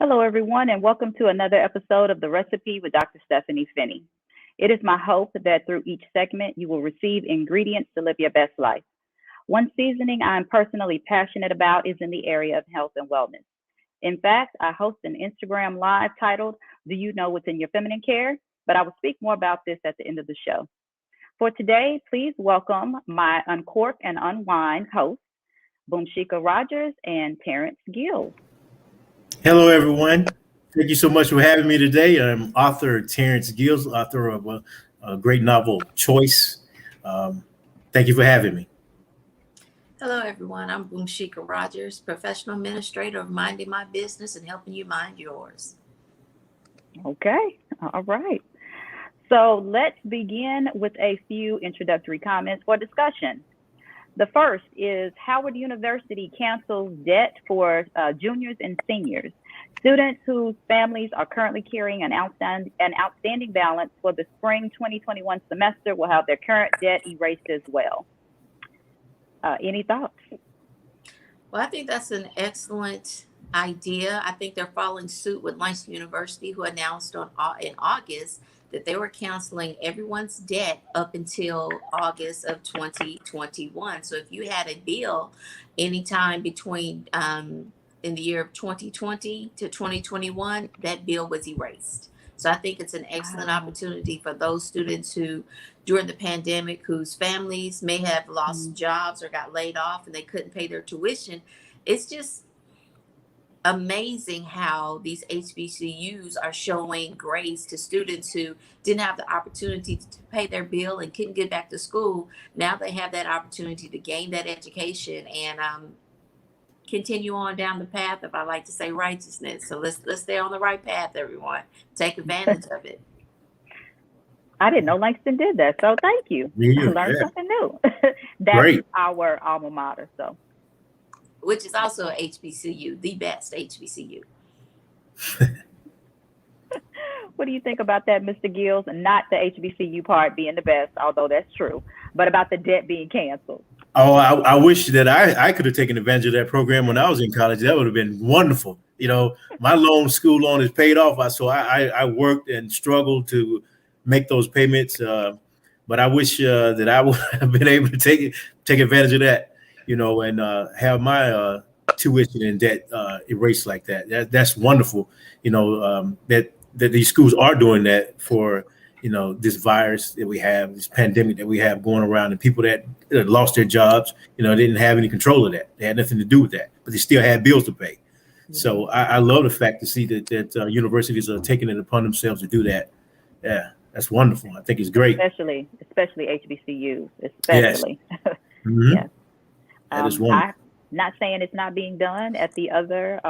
Hello, everyone, and welcome to another episode of The Recipe with Dr. Stepheny Finnie. It is my hope that through each segment, you will receive ingredients to live your best life. One seasoning I'm personally passionate about is in the area of health and wellness. In fact, I host an Instagram live titled, Do You Know What's in Your Feminine Care? But I will speak more about this at the end of the show. For today, please welcome my Uncork and Unwind hosts, Boomshika Rogers and Terrence Gill. Hello, everyone. Thank you so much for having me today. I'm author Terrence Gills, author of a great novel, Choice. Thank you for having me. Hello, everyone. I'm Boomshika Rogers, professional administrator of Minding My Business and helping you mind yours. Okay, all right. So let's begin with a few introductory comments for discussion. The first is Howard University cancels debt for juniors and seniors. Students whose families are currently carrying an outstanding balance for the spring 2021 semester will have their current debt erased as well. Any thoughts? Well, I think that's an excellent idea. I think they're following suit with Langston University, who announced in August that they were canceling everyone's debt up until August of 2021. So if you had a bill anytime between in the year of 2020 to 2021, that bill was erased. So I think it's an excellent opportunity for those students who, during the pandemic, whose families may have lost jobs or got laid off and they couldn't pay their tuition. It's just amazing how these HBCUs are showing grace to students who didn't have the opportunity to pay their bill and couldn't get back to school. Now they have that opportunity to gain that education and continue on down the path of, I like to say, righteousness. So let's stay on the right path, everyone. Take advantage of it. I didn't know Langston did that, so thank you. I learned something new. That's Great. Our alma mater, so. Which is also a HBCU, the best HBCU. What do you think about that, Mr. Gills? Not the HBCU part being the best, although that's true, but about the debt being canceled. Oh, I wish that I could have taken advantage of that program when I was in college. That would have been wonderful. You know, my school loan is paid off. So I worked and struggled to make those payments. But I wish that I would have been able to take advantage of that, you know, and have my tuition and debt erased like that. That's wonderful, you know, that these schools are doing that for, you know, this virus that we have, this pandemic that we have going around, and people that lost their jobs, you know, didn't have any control of that. They had nothing to do with that, but they still had bills to pay. So I love the fact to see that universities are taking it upon themselves to do that. Yeah, that's wonderful. I think it's great. Especially HBCUs, especially. Yes. Mm-hmm. Yes. That is wonderful. I'm not saying it's not being done at the other,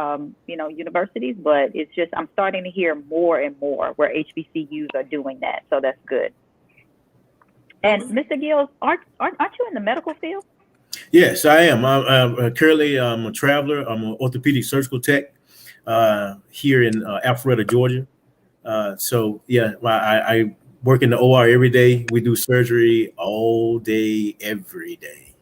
universities, but it's just I'm starting to hear more and more where HBCUs are doing that. So that's good. And Mr. Gills, aren't you in the medical field? Yes, I am. I'm currently a traveler. I'm an orthopedic surgical tech here in Alpharetta, Georgia. So yeah, I work in the OR every day. We do surgery all day, every day,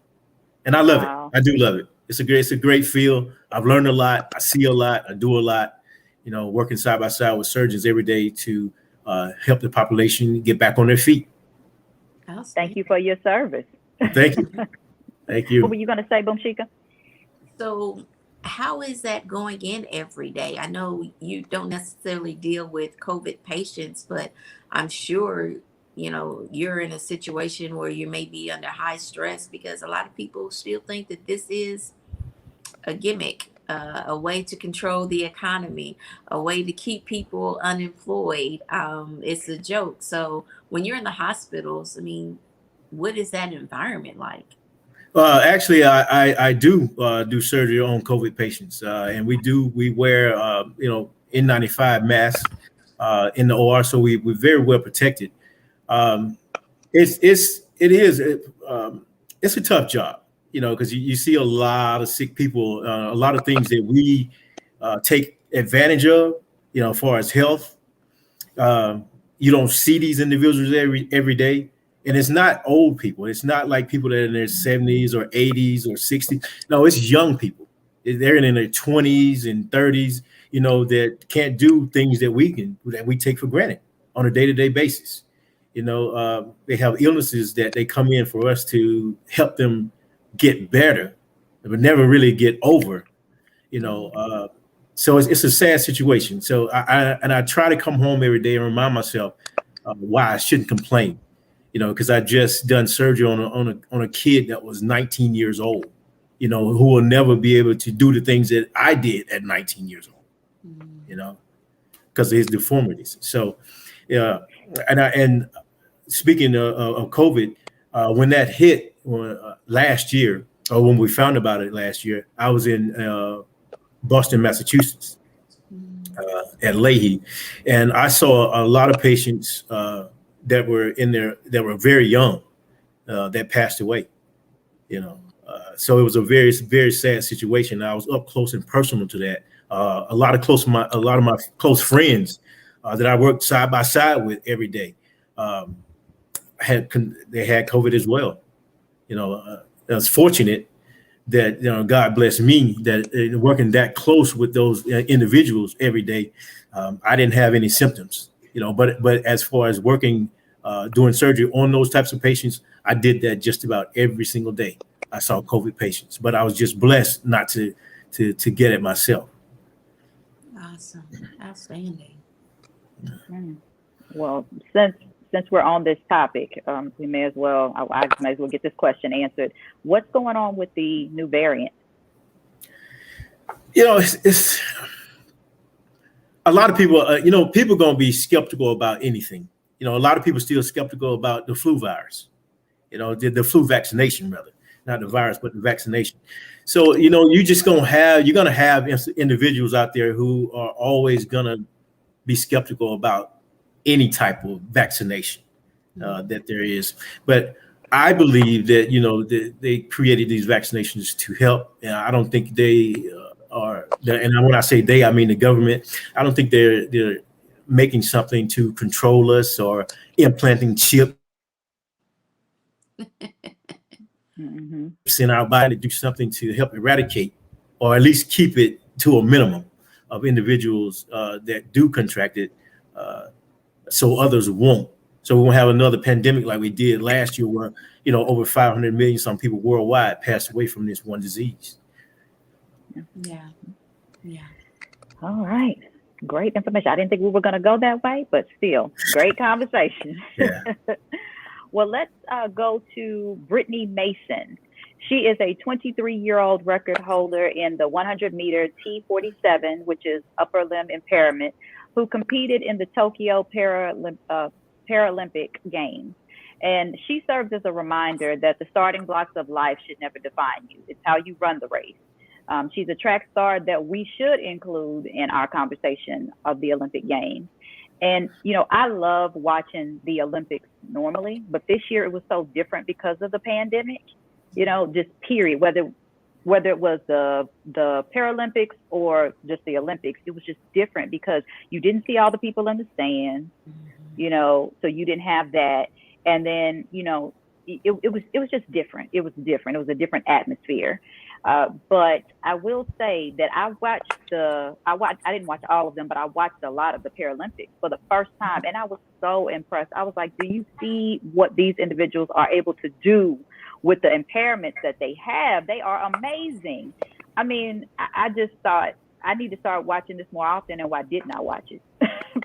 and I love it. I do love it. It's a great field. I've learned a lot. I see a lot. I do a lot. You know, working side by side with surgeons every day to help the population get back on their feet. Thank you for your service. Thank you. Thank you. What were you going to say, Boomshika? So how is that going in every day? I know you don't necessarily deal with COVID patients, but I'm sure, you know, you're in a situation where you may be under high stress because a lot of people still think that this is a gimmick, a way to control the economy, a way to keep people unemployed. It's a joke. So when you're in the hospitals, I mean, what is that environment like? Actually, I do surgery on COVID patients, and we wear N95 masks in the OR, so we're very well protected. It's a tough job, you know, because you see a lot of sick people, a lot of things that we take advantage of, you know, as far as health. You don't see these individuals every day. And it's not old people. It's not like people that are in their 70s or 80s or 60s. No, it's young people. They're in their 20s and 30s. that can't do things that we take for granted on a day-to-day basis. They have illnesses that they come in for us to help them get better, but never really get over. So it's a sad situation. So I try to come home every day and remind myself why I shouldn't complain. Because I just done surgery on a kid that was 19 years old. Who will never be able to do the things that I did at 19 years old. Because of his deformities. So, and speaking of COVID, when that hit last year, or when we found about it last year, I was in Boston, Massachusetts, at Leahy, and I saw a lot of patients that were in there that were very young that passed away. So it was a very, very sad situation. I was up close and personal to that. A lot of my close friends that I worked side by side with every day had COVID as well. I was fortunate that God bless me that working that close with those individuals every day, I didn't have any symptoms. But as far as working, doing surgery on those types of patients, I did that just about every single day. I saw COVID patients, but I was just blessed not to get it myself. Awesome, outstanding. Well, since we're on this topic, we may as well. I may as well get this question answered. What's going on with the new variant? It's a lot of people. People going to be skeptical about anything. A lot of people still skeptical about the flu virus. The flu vaccination rather, not the virus, but the vaccination. So you're going to have individuals out there who are always going to be skeptical about any type of vaccination that there is. But I believe that they created these vaccinations to help. And I don't think they are. And when I say they, I mean the government. I don't think they're making something to control us or implanting chips in our body to do something to help eradicate or at least keep it to a minimum of individuals that do contract it, so others won't. So we won't have another pandemic like we did last year where, over 500 million some people worldwide passed away from this one disease. Yeah. All right. Great information. I didn't think we were going to go that way, but still, great conversation. Yeah. Well, let's go to Brittany Mason. She is a 23-year-old record holder in the 100-meter T47, which is upper limb impairment, who competed in the Tokyo Paralympic Games. And she serves as a reminder that the starting blocks of life should never define you. It's how you run the race. She's a track star that we should include in our conversation of the Olympic Games. And, I love watching the Olympics normally, but this year it was so different because of the pandemic, just period, whether it was the Paralympics or just the Olympics, it was just different because you didn't see all the people in the stands, so you didn't have that. And then, it was just different. It was different. It was a different atmosphere. But I will say that I didn't watch all of them, but I watched a lot of the Paralympics for the first time. And I was so impressed. I was like, do you see what these individuals are able to do with the impairments that they have? They are amazing. I mean, I just thought I need to start watching this more often. And why didn't I watch it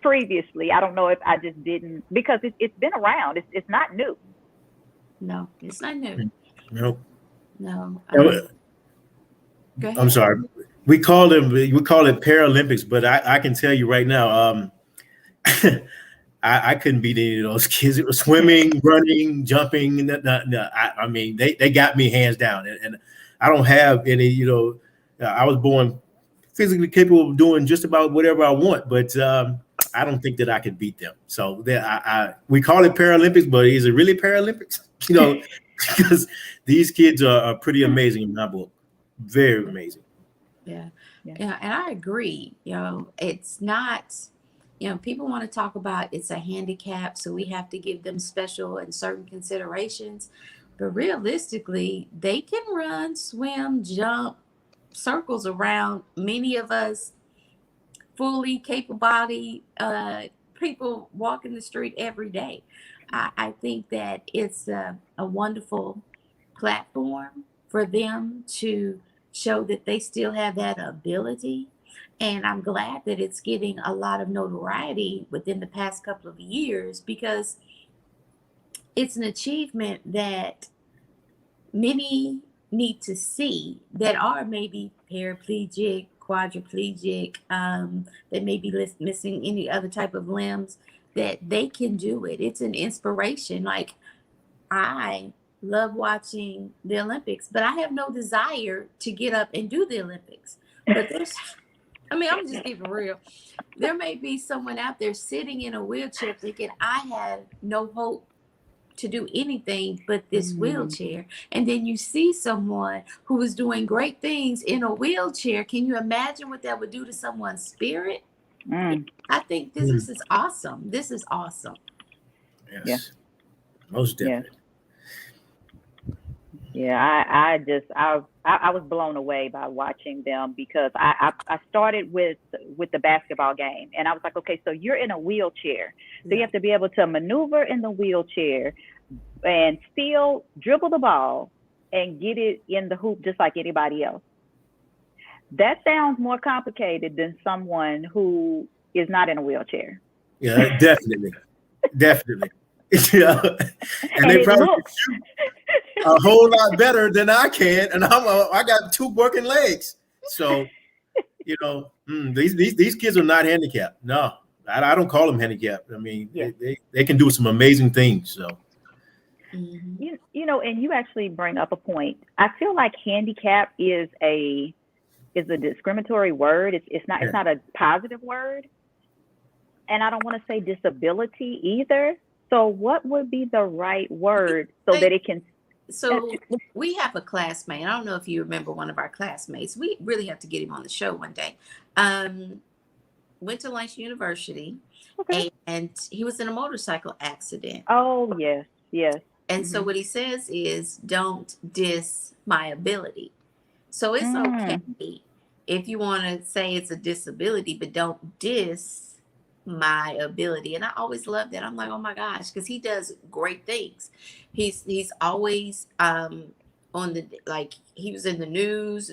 previously? I don't know if I just didn't, because it's been around. It's not new. No, it's not new. Nope. No. I'm sorry. We call it Paralympics, but I can tell you right now, I couldn't beat any of those kids. It was swimming, running, jumping. I mean, they got me hands down, and I don't have any. I was born physically capable of doing just about whatever I want, but I don't think that I could beat them. So we call it Paralympics, but is it really Paralympics? Because these kids are pretty amazing in my book. Very amazing. Yeah. And I agree. It's not, people want to talk about it's a handicap, so we have to give them special and certain considerations. But realistically, they can run, swim, jump, circles around many of us fully capable body people walking the street every day. I think that it's a wonderful platform for them to show that they still have that ability. And I'm glad that it's getting a lot of notoriety within the past couple of years, because it's an achievement that many need to see that are maybe paraplegic, quadriplegic, that may be missing any other type of limbs, that they can do it. It's an inspiration. Like, I love watching the Olympics, but I have no desire to get up and do the Olympics. But I'm just being real. There may be someone out there sitting in a wheelchair thinking, I have no hope to do anything but this wheelchair. And then you see someone who is doing great things in a wheelchair. Can you imagine what that would do to someone's spirit? I think this is awesome. This is awesome. Yes. Yeah. Most definitely. Yeah, I was blown away by watching them, because I started with the basketball game, and I was like, okay, so you're in a wheelchair, so you have to be able to maneuver in the wheelchair and still dribble the ball and get it in the hoop just like anybody else. That sounds more complicated than someone who is not in a wheelchair. Yeah, definitely. Yeah. And they probably shoot a whole lot better than I can, and I got 2 working legs. So, these kids are not handicapped. No, I don't call them handicapped. I mean, they can do some amazing things. So, and you actually bring up a point. I feel like handicap is a discriminatory word. It's not a positive word, and I don't want to say disability either. So what would be the right word so that it can? So we have a classmate. I don't know if you remember one of our classmates. We really have to get him on the show one day. Went to Langston University, and he was in a motorcycle accident. Oh, yes. And so what he says is, don't diss my ability. So it's okay if you want to say it's a disability, but don't diss my ability. And I always love that. I'm like, oh my gosh, because he does great things. He's always he was in the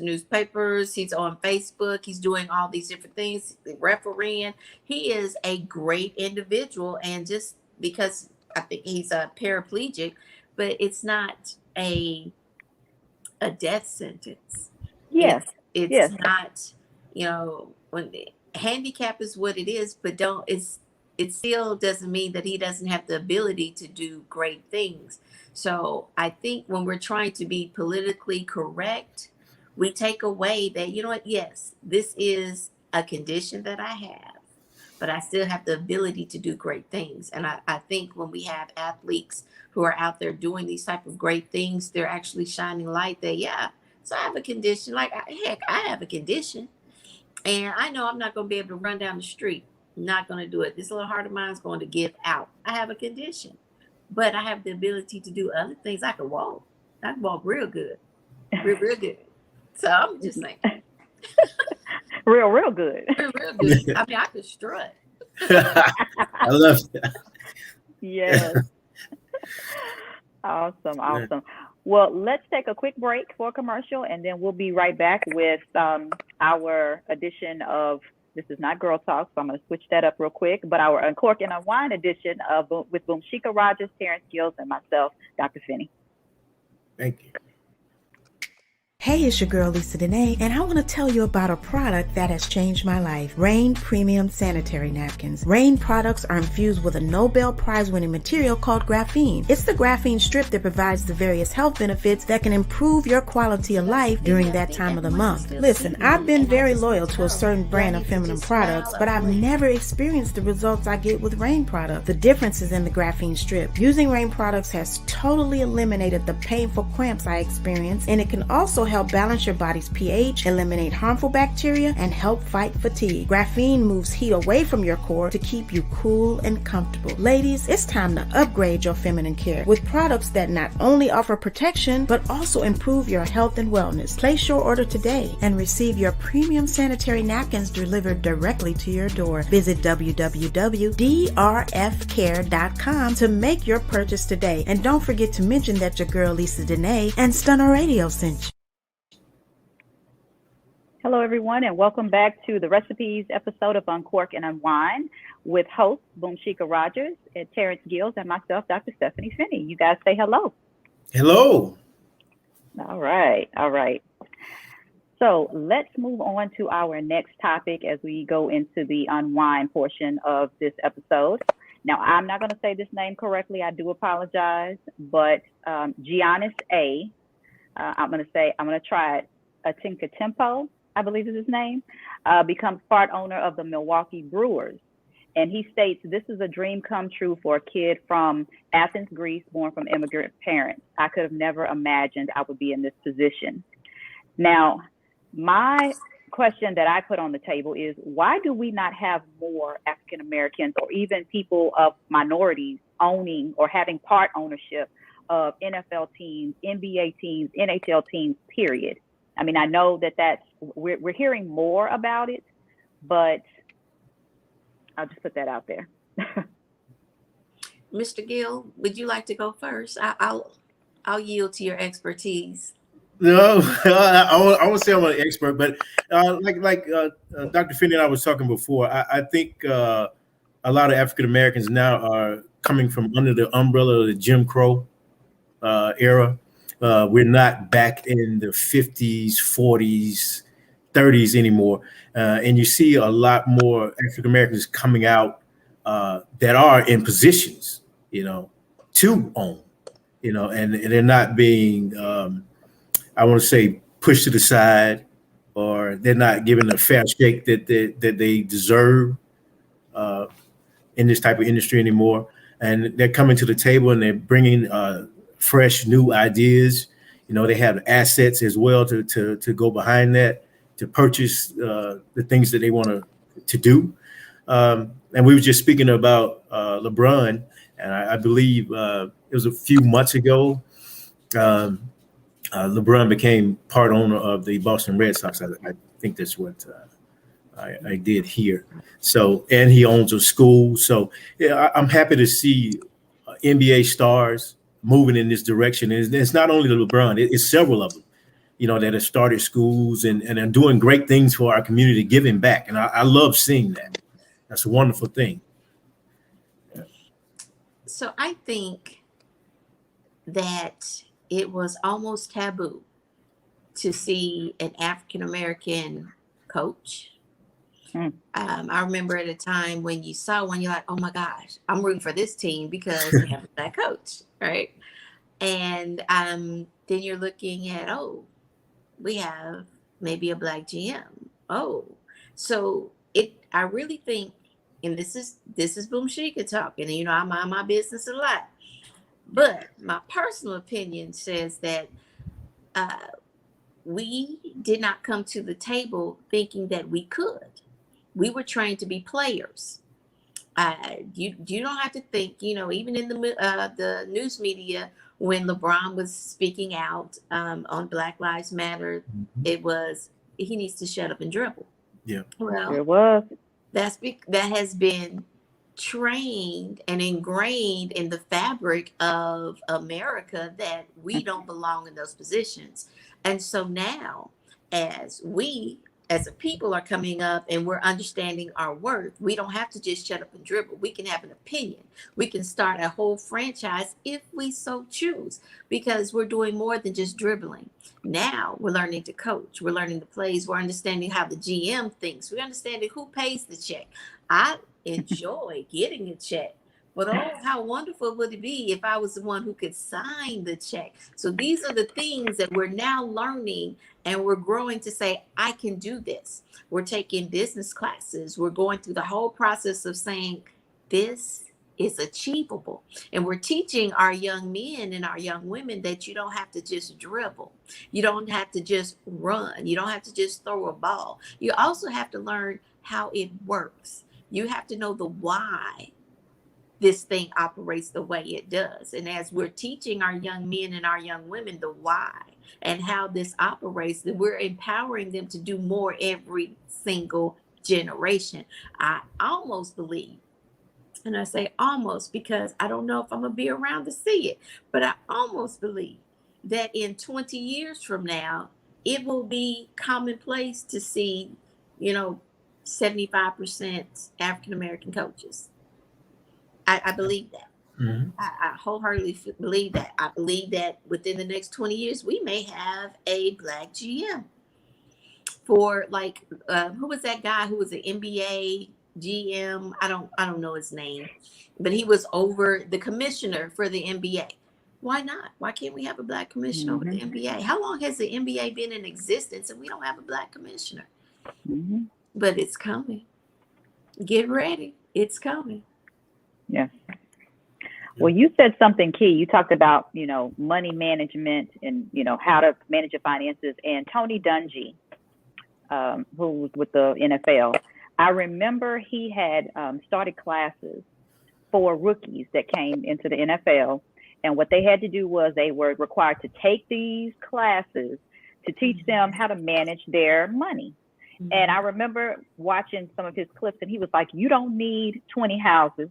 newspapers, he's on Facebook, he's doing all these different things, refereeing. He is a great individual, and just because I think he's a paraplegic, but it's not a death sentence. Yes. It's not, when handicap is what it is, but it still doesn't mean that he doesn't have the ability to do great things. So I think when we're trying to be politically correct, we take away that, yes, this is a condition that I have, but I still have the ability to do great things. And I think when we have athletes who are out there doing these type of great things, they're actually shining light that, so I have a condition. Like, heck, I have a condition. And I know I'm not going to be able to run down the street. I'm not going to do it. This little heart of mine is going to give out. I have a condition, but I have the ability to do other things. I can walk. I can walk real good. Real good. So I'm just saying. real good. Real good. I mean, I could strut. I love that. Yes. Awesome. Well, let's take a quick break for a commercial, and then we'll be right back with our edition of, this is not Girl Talk, so I'm going to switch that up real quick, but our Uncork and Unwind edition with Boomshika Rogers, Terrence Gills, and myself, Dr. Finnie. Thank you. Hey, it's your girl Lisa Dene, and I want to tell you about a product that has changed my life. Rain Premium Sanitary Napkins. Rain products are infused with a Nobel Prize-winning material called graphene. It's the graphene strip that provides the various health benefits that can improve your quality of life during that time of the month. Listen, I've been very loyal to a certain brand of feminine products, but I've never experienced the results I get with Rain products. The difference is in the graphene strip. Using Rain products has totally eliminated the painful cramps I experience, and it can also help balance your body's pH, eliminate harmful bacteria, and help fight fatigue. Graphene moves heat away from your core to keep you cool and comfortable. Ladies, it's time to upgrade your feminine care with products that not only offer protection, but also improve your health and wellness. Place your order today and receive your premium sanitary napkins delivered directly to your door. Visit www.drfcare.com to make your purchase today. And don't forget to mention that your girl Lisa Dene and Stunner Radio sent you. Hello, everyone, and welcome back to the Recipes episode of Uncork and Unwind with hosts Boomshika Rogers and Terrence Gills and myself, Dr. Stepheny Finnie. You guys say hello. Hello. All right. So let's move on to our next topic as we go into the unwind portion of this episode. Now, I'm not going to say this name correctly. I do apologize, but Giannis A. I'm going to try it. Atinkatempo, I believe is his name, becomes part owner of the Milwaukee Brewers. And he states, this is a dream come true for a kid from Athens, Greece, born from immigrant parents. I could have never imagined I would be in this position. Now, my question that I put on the table is, why do we not have more African Americans or even people of minorities owning or having part ownership of NFL teams, NBA teams, NHL teams, period? I mean, I know that we're hearing more about it, but I'll just put that out there. Mr. Gill, would you like to go first? I'll yield to your expertise. No, I won't say I'm an expert, but like Dr. Finnie and I was talking before, I think a lot of African Americans now are coming from under the umbrella of the Jim Crow era. We're not back in the 50s, 40s, 30s anymore. And you see a lot more African Americans coming out that are in positions, to own, and they're not being, I want to say, pushed to the side, or they're not given a fair shake that they deserve in this type of industry anymore. And they're coming to the table and they're bringing fresh new ideas. They have assets as well to go behind that, to purchase the things that they want to do. And we were just speaking about LeBron, and I believe it was a few months ago, LeBron became part owner of the Boston Red Sox. I think that's what I did here. So, and he owns a school. So yeah, I'm happy to see NBA stars moving in this direction. And it's not only LeBron, it's several of them, that have started schools and are doing great things for our community, giving back. And I love seeing that. That's a wonderful thing. Yeah. So I think that it was almost taboo to see an African-American coach. I remember at a time when you saw one, you're like, oh my gosh, I'm rooting for this team because we have a black coach, right? And then you're looking at, we have maybe a black GM. So I really think, and this is Boomshika talking, and I mind my business a lot. But my personal opinion says that we did not come to the table thinking that we could. We were trained to be players. You don't have to think, even in the news media, when LeBron was speaking out on Black Lives Matter, it was, he needs to shut up and dribble. Yeah. Well, it was. That has been trained and ingrained in the fabric of America that we don't belong in those positions. And so now, as we as a people are coming up and we're understanding our worth, we don't have to just shut up and dribble. We can have an opinion. We can start a whole franchise if we so choose, because we're doing more than just dribbling. Now we're learning to coach. We're learning the plays. We're understanding how the GM thinks. We're understanding who pays the check. I enjoy getting a check. But how wonderful would it be if I was the one who could sign the check? So these are the things that we're now learning, and we're growing to say, I can do this. We're taking business classes. We're going through the whole process of saying, this is achievable. And we're teaching our young men and our young women that you don't have to just dribble. You don't have to just run. You don't have to just throw a ball. You also have to learn how it works. You have to know the why this thing operates the way it does. And as we're teaching our young men and our young women the why and how this operates, that we're empowering them to do more every single generation. I almost believe, and I say almost because I don't know if I'm going to be around to see it, but I almost believe that in 20 years from now, it will be commonplace to see, 75% African-American coaches. I believe that. Mm-hmm. I wholeheartedly believe that. I believe that within the next 20 years, we may have a Black GM for who was that guy who was an NBA GM? I don't know his name, but he was over the commissioner for the NBA. Why not? Why can't we have a Black commissioner over the NBA? How long has the NBA been in existence and we don't have a Black commissioner? Mm-hmm. But it's coming. Get ready. It's coming. Yeah. Well, you said something key. You talked about, money management and, how to manage your finances. And Tony Dungy, who was with the NFL, I remember he had started classes for rookies that came into the NFL. And what they had to do was they were required to take these classes to teach them how to manage their money. Mm-hmm. And I remember watching some of his clips, and he was like, you don't need 20 houses.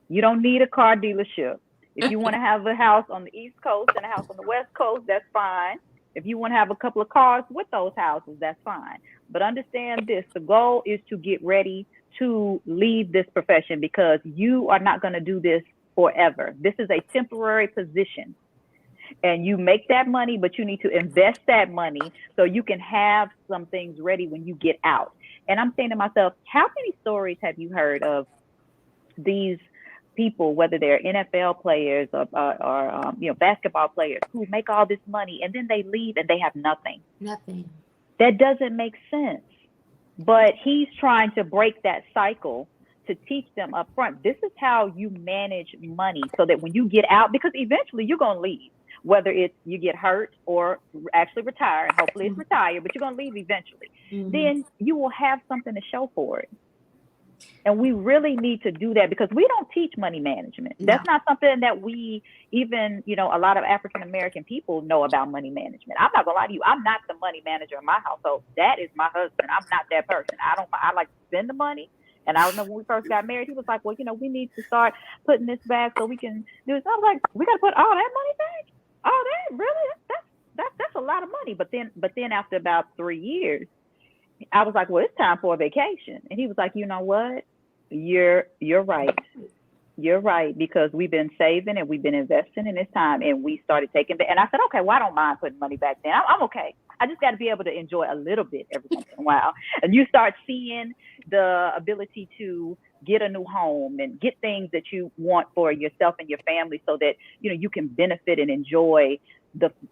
You don't need a car dealership. If you want to have a house on the East Coast and a house on the West Coast, that's fine. If you want to have a couple of cars with those houses, that's fine. But understand this, the goal is to get ready to leave this profession because you are not going to do this forever. This is a temporary position. And you make that money, but you need to invest that money so you can have some things ready when you get out. And I'm saying to myself, how many stories have you heard of these people, whether they're NFL players or basketball players who make all this money and then they leave and they have nothing? Nothing. That doesn't make sense. But he's trying to break that cycle to teach them up front. This is how you manage money so that when you get out, because eventually you're going to leave, whether it's you get hurt or actually retire, and hopefully it's retire, but you're going to leave eventually. Mm-hmm. Then you will have something to show for it. And we really need to do that because we don't teach money management. No. That's not something that we even, a lot of African-American people know about money management. I'm not gonna lie to you. I'm not the money manager in my household. That is my husband. I'm not that person. I like to spend the money. And I remember when we first got married, he was like, well, we need to start putting this back so we can do this. I was like, we got to put all that money back? Oh, that really? That's a lot of money. But then after about 3 years, I was like, well, it's time for a vacation. And he was like, you know what? You're right. You're right, because we've been saving and we've been investing in this time, and we started taking it. And I said, okay, well, I don't mind putting money back then. I'm okay. I just got to be able to enjoy a little bit every once in a while. And you start seeing the ability to get a new home and get things that you want for yourself and your family so that, you can benefit and enjoy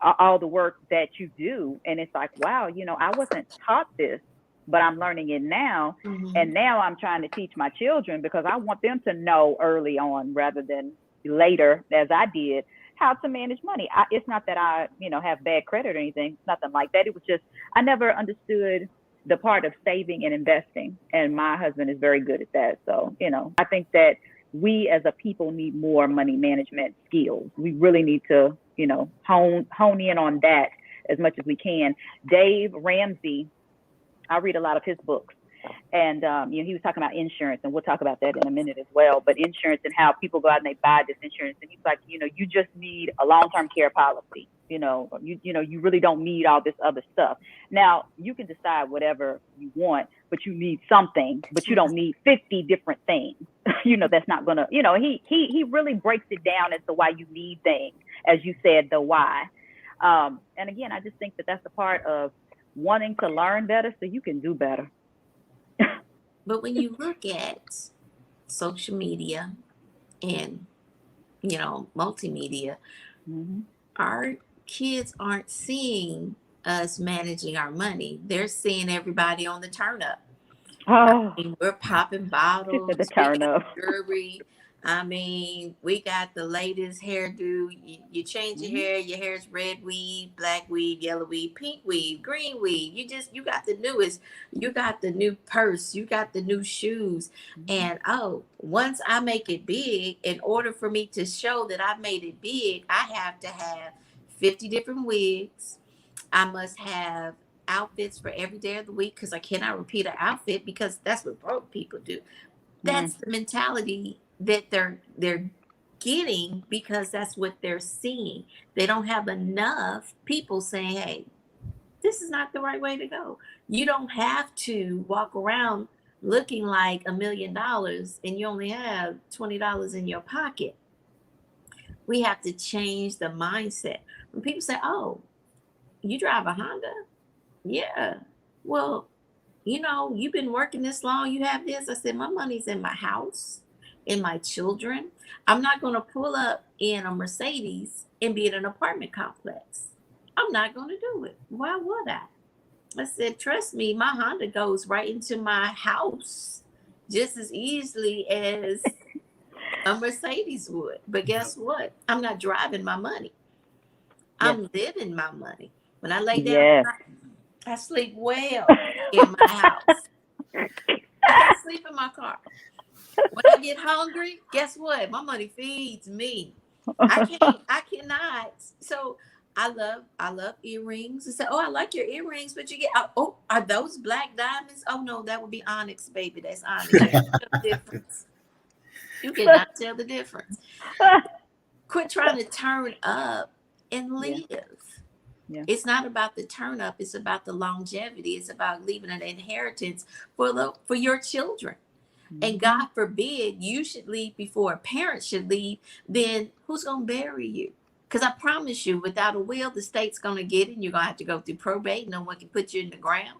all the work that you do. And it's like, wow, I wasn't taught this, but I'm learning it now. Mm-hmm. And now I'm trying to teach my children because I want them to know early on rather than later, as I did, how to manage money. It's not that I, have bad credit or anything, nothing like that. It was just, I never understood the part of saving and investing. And my husband is very good at that. So, I think that we as a people need more money management skills. We really need to, hone in on that as much as we can. Dave Ramsey, I read a lot of his books, and he was talking about insurance, and we'll talk about that in a minute as well. But insurance and how people go out and they buy this insurance, and he's like, you just need a long-term care policy. You really don't need all this other stuff. Now you can decide whatever you want, but you need something. But you don't need 50 different things. That's not gonna. He really breaks it down as to why you need things, as you said, the why. And again, I just think that that's a part of wanting to learn better so you can do better. But when you look at social media and, multimedia, mm-hmm. our kids aren't seeing us managing our money. They're seeing everybody on the turn up. Oh, we're popping bottles, the turn up. Jewelry. I mean, we got the latest hairdo. You change your hair's red weave, black weave, yellow weave, pink weave, green weave. You got the newest. You got the new purse. You got the new shoes. And once I make it big, in order for me to show that I made it big, I have to have 50 different wigs. I must have outfits for every day of the week because I cannot repeat an outfit because that's what broke people do. That's the mentality that they're getting because that's what they're seeing. They don't have enough people saying, hey, this is not the right way to go. You don't have to walk around looking like $1 million and you only have $20 in your pocket. We have to change the mindset. When people say, oh, you drive a Honda? Yeah. Well, you've been working this long, you have this. I said, my money's in my house, in my children. I'm not going to pull up in a Mercedes and be in an apartment complex. I'm not going to do it. Why would I? I said, trust me, my Honda goes right into my house just as easily as a Mercedes would. But guess what? I'm not driving my money. I'm living my money. When I lay down, I sleep well in my house. I can't sleep in my car. When I get hungry, guess what? My money feeds me. I cannot. So I love earrings. I said, oh, I like your earrings, but you get, are those black diamonds? Oh no, that would be onyx, baby. That's onyx. You can't tell the difference. You cannot tell the difference. Quit trying to turn up and live. Yeah. It's not about the turn up. It's about the longevity. It's about leaving an inheritance for your children. And God forbid you should leave before a parent should leave. Then who's going to bury you? Because I promise you, without a will, the state's going to get it. And you're going to have to go through probate. No one can put you in the ground.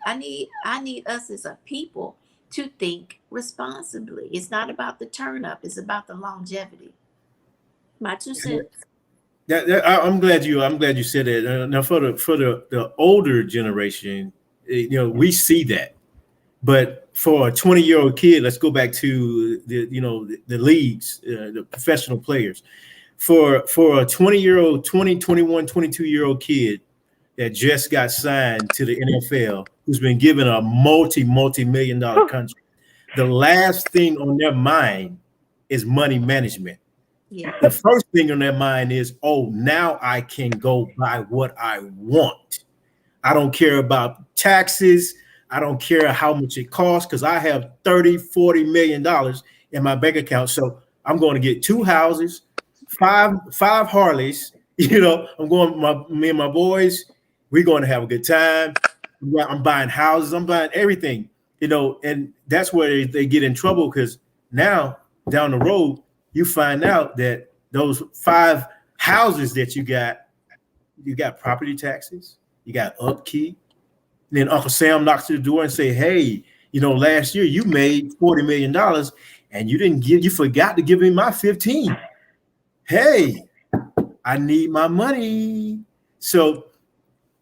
I need us as a people to think responsibly. It's not about the turn up. It's about the longevity. My 2 cents. I'm glad you said that. Now for the older generation, we see that, but for a 20-year-old kid, let's go back to the leagues, the professional players. For a 20-year-old, 20, 21, 22-year-old kid that just got signed to the NFL, who's been given a multi-million-dollar contract, the last thing on their mind is money management. Yeah. The first thing on their mind is, oh, now I can go buy what I want. I don't care about taxes. I don't care how much it costs because I have $30-40 million in my bank account. So I'm going to get 2 houses, five Harleys. I'm going, me and my boys, we're going to have a good time. I'm buying houses. I'm buying everything, and that's where they get in trouble because now down the road, you find out that those 5 houses that you got property taxes, you got upkeep. And then Uncle Sam knocks to the door and say, hey, last year you made $40 million and you forgot to give me my 15. Hey, I need my money. So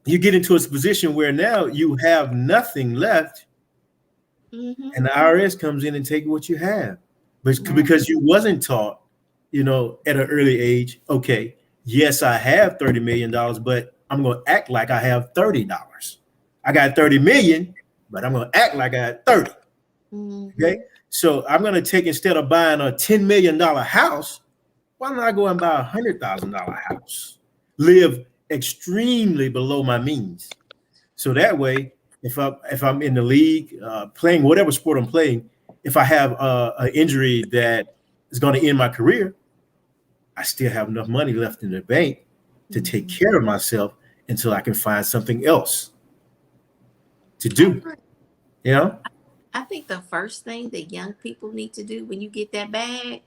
you get into a position where now you have nothing left and the IRS comes in and take what you have. But because you wasn't taught, at an early age, okay, yes, I have $30 million, but I'm going to act like I have $30. I got 30 million, but I'm going to act like I got 30. Okay. So I'm going to take, instead of buying a $10 million house, why don't I go and buy a $100,000 house? Live extremely below my means. So that way, if I'm in the league, playing whatever sport I'm playing, if I have an injury that is going to end my career, I still have enough money left in the bank to take care of myself until I can find something else to do. I think the first thing that young people need to do when you get that bag,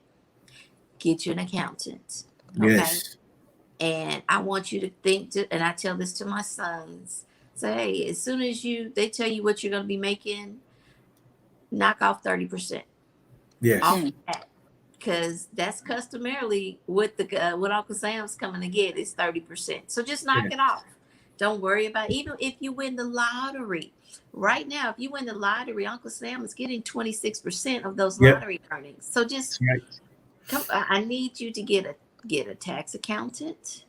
get you an accountant. Okay? Yes. And I want you to think, and I tell this to my sons, say, hey, as soon as they tell you what you're going to be making, knock off 30%. Yes. Off that. Because that's customarily what Uncle Sam's coming to get is 30%. So just knock it off. Don't worry about, even if you win the lottery. Right now, if you win the lottery, Uncle Sam is getting 26% of those lottery earnings. So just come. I need you to get a tax accountant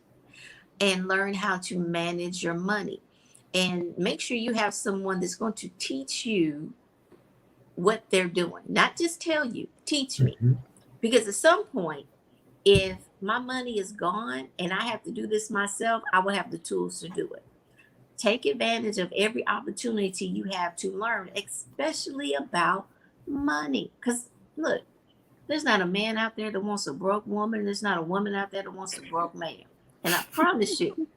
and learn how to manage your money, and make sure you have someone that's going to teach you what they're doing, not just tell you, teach me. Because at some point, if my money is gone and I have to do this myself, I will have the tools to do it. Take advantage of every opportunity you have to learn, especially about money. Because look, there's not a man out there that wants a broke woman. There's not a woman out there that wants a broke man. And I promise you,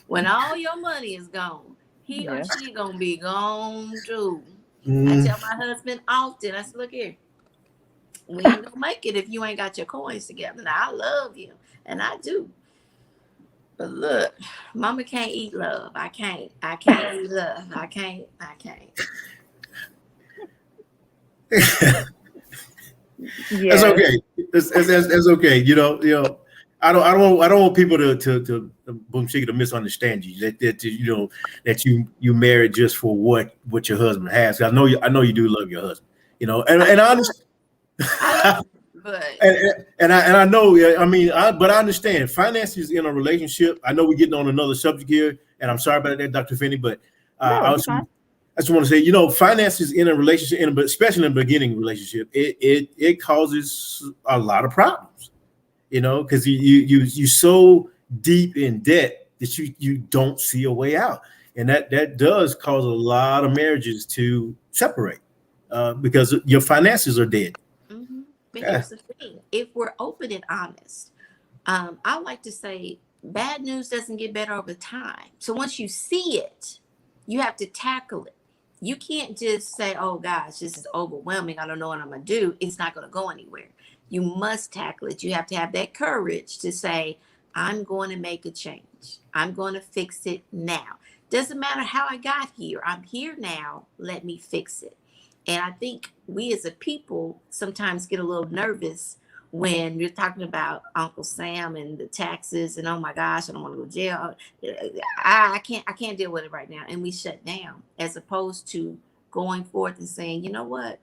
when all your money is gone, he or she gonna be gone too. I tell my husband often, I said, look here, we ain't gonna make it if you ain't got your coins together. Now, I love you, and I do. But look, mama can't eat love. I can't eat love. I can't. That's okay. That's okay. You know, I don't want people to boom shiki to misunderstand you. That you know that you married just for what your husband has. I know you do love your husband. You know, and I understand. But and I know. I mean, but I understand finances in a relationship. I know we're getting on another subject here, and I'm sorry about that, Dr. Finnie. But I just want to say, you know, finances in a relationship, but especially in the beginning relationship, it causes a lot of problems. You know, because you so deep in debt that you don't see a way out, and that does cause a lot of marriages to separate because your finances are dead. But here's the thing: if we're open and honest, I like to say bad news doesn't get better over time. So once you see it, you have to tackle it. You can't just say, "Oh gosh, this is overwhelming. I don't know what I'm gonna do." It's not gonna go anywhere. You must tackle it. You have to have that courage to say, I'm going to make a change. I'm going to fix it now. Doesn't matter how I got here. I'm here now. Let me fix it. And I think we as a people sometimes get a little nervous when you're talking about Uncle Sam and the taxes and, oh my gosh, I don't want to go to jail. I can't deal with it right now. And we shut down, as opposed to going forth and saying, you know what?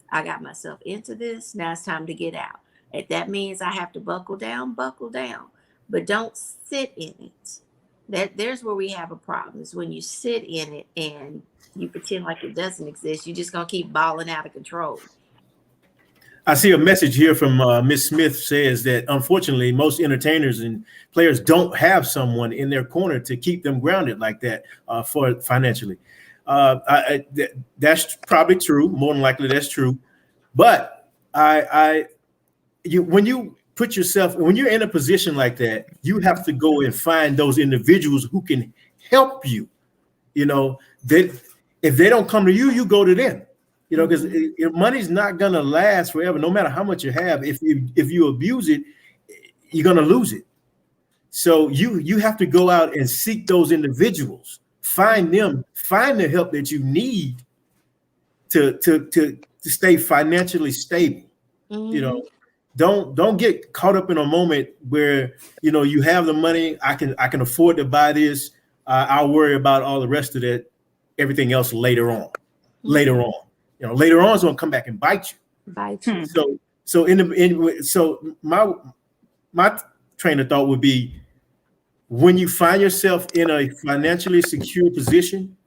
I got myself into this. Now it's time to get out. If that means I have to buckle down, but don't sit in it. There's where we have a problem, is when you sit in it and you pretend like it doesn't exist. You're just going to keep balling out of control. I see a message here from Miss Smith says that unfortunately most entertainers and players don't have someone in their corner to keep them grounded like that for financially. That's probably true. More than likely, that's true. But when you put yourself, when you're in a position like that, you have to go and find those individuals who can help you. You know, that if they don't come to you, you go to them. You know, because money's not gonna last forever, no matter how much you have. If you abuse it, you're gonna lose it. So you have to go out and seek those individuals. Find them, find the help that you need to stay financially stable. You know, don't get caught up in a moment where, you know, you have the money, I can afford to buy this. I'll worry about all the rest of that, everything else later on. Later on, you know, later on is gonna come back and bite you. So my train of thought would be, when you find yourself in a financially secure position,